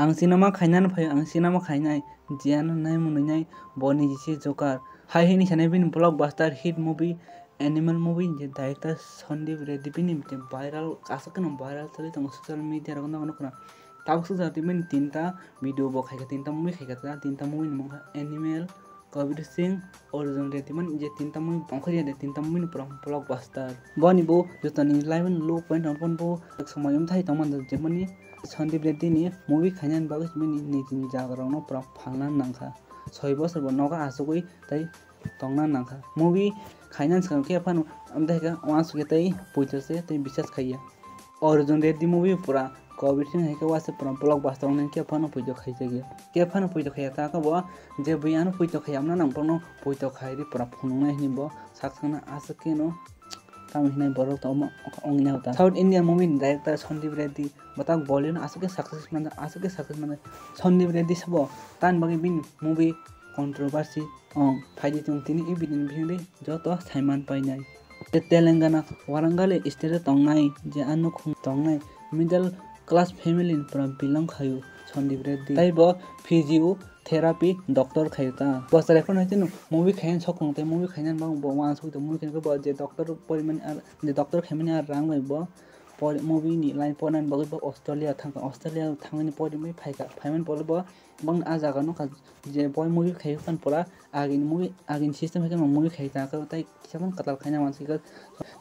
Ang cinema khainan phai ang cinema khainai jian nai munai boni jisi jokar hai hini sanai bin blockbuster hit movie animal movie je director Sandeep Reddy bini viral asakna viral chali tong social media ra gona gona tabuk su jati bin tinta video bo khaika tinta movie khaika tinta movie mongkha animal Kabir Singh Arjun Reddy man je tinta movie pangkhari de tinta movie pura blockbuster boni bo jotani live low point on bo samayum thai tongman je mani Sandeep Reddy ni movie khainan bagus bini ni jagarong pura phangna nangkha 6 bosor bo noga asugoi tai tongna nangkha movie khainan sang ke phan amdai ka wasu ke tai poitose tai bisas khaiya Arjun Reddy movie pura Kabir Singh hai ka wase pura blockbuster ong ke phan poito khaise ge ke phan poito khaya ta ka bo je bian poito khayamna nang pono poito khairi pura phunung ni bo saksana asake no Tamil borok to ongna hota South Indian movie director Sandeep Reddy batak Bollywood asake success man Sandeep Reddy sabo tan bagi bin movie controversy ong phaidi tung tini ibin bhinde joto saiman painai Telangana Warangal state tongnai je anu khung tongnai middle class family pra belong khayu Sandeep Reddy tai bo physio therapy doctor khayta bosar ekon haitinu movie khayan sokong te movie khainan bang bo wan suk te movie khayan bo je doctor poriman je doctor khaimani ar rang bai bo movie ni line ponan bagi bo Australia thangani porimai phaika phaiman pol bo bang a jaga no je boy movie khayu kan pora agin system hakan movie khaita ka tai kisaman katal khaina mansi ka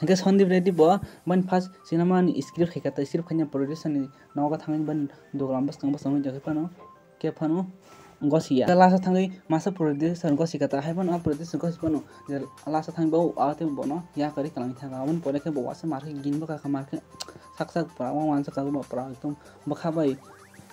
hangke Sandeep Reddy bo ban first cinema ni script khaika ta script khaina production ni noga thangani ban dogram bas kang bas samai jake pano ke phano gosia lasa thangai masa producer gosika ta haiban a producer gosipano lasa thang bau ate bono ya kari kalang thanga amon pore ke bawasa marke ginbo ka marke saksak pra wan sa ka bo pra ekdom bakha bai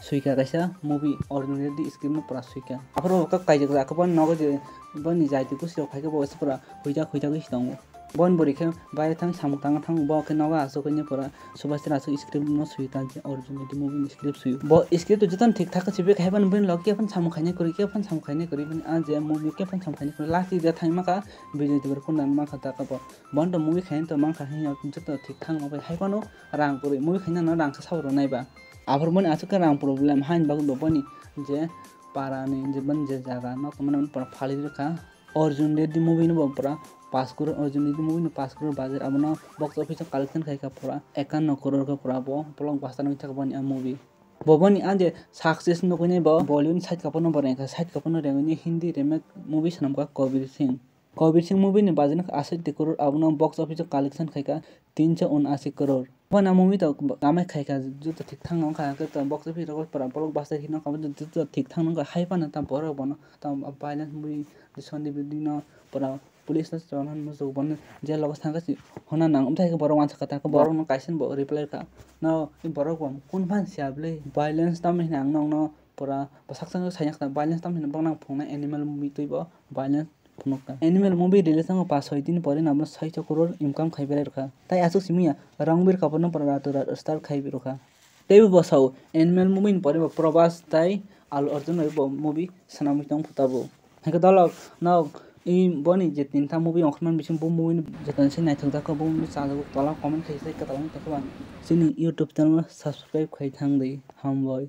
suika kaisa movie Arjun Reddy script no pra suika apro ka kaijak ka ban nogo je bani jaiti ku sio khaike bo pra hoija gi sidong bon bori khe bai thang samuk tang bo ke noga aso kene pora subasira aso script no suita je Arjun Reddy movie script suyu bo script jotan thik thak chibe khaiban bin lok ke phan samuk khaine kori ke phan samuk khaine kori bin a je movie ke phan samuk khaine kori last je thaima ka bijay tibar kun nan ma khata ka bo bon to movie khain to man kha hin joto thik thang ma bai haibano rang kori movie khaina no rang sa sabro nai ba offer मन आसु का Ram problem हाइन बागु बपनी जे पाराने जे बन जे जागा न कमन पर फाली रखा Arjun Reddy movie no pura पास करो Arjun Reddy movie no पास करो बाजार अब न बॉक्स ऑफिस कलेक्शन खाइ का पूरा 51 करोड़ का पूरा बो ब्लॉकबस्टर में तक बनी मूवी बबनी आज सक्सेस न कोने बो बॉलीवुड साइड का पनो बने का साइड का पनो रेगनी हिंदी रीमेक मूवी सनम का कबीर सिंह मूवी ने बाजन 68 करोड़ अब न बॉक्स ऑफिस कलेक्शन खाइ का 379 करोड़ बना मूवी तो गामे खाइ का जो तो ठीक थांग न खा के तो बॉक्स ऑफिस पर ब्लॉकबस्टर हिन का जो तो ठीक थांग न हाइ पान त बरो बन त violence movie Sandeep Reddy no pura police na jonan mo so bon je logos thanga si hona nang umthai ka boro wan sakata ka boro no kaisen bo reply ka no in boro ko kun fan siable violence tam hinang nong no pura basak sang sayak ta violence tam hin bang nang phongna animal movie toi bo violence phunokta animal movie release ang pa 6 din pore namna 6 crore income khaibe rakha tai asu simia Rangbir Kapoor no pura rato star khaibe rakha tebi bosau animal movie pore probas tai Allu Arjun bo movie sanami tong phutabo hangke dalok no I boni je tinta movie ongkhman bising bo movie jetan se naithok da ko bo movie chajago tola comment khaisai ka talang ta ko sini YouTube channel subscribe khai thang dei ham boy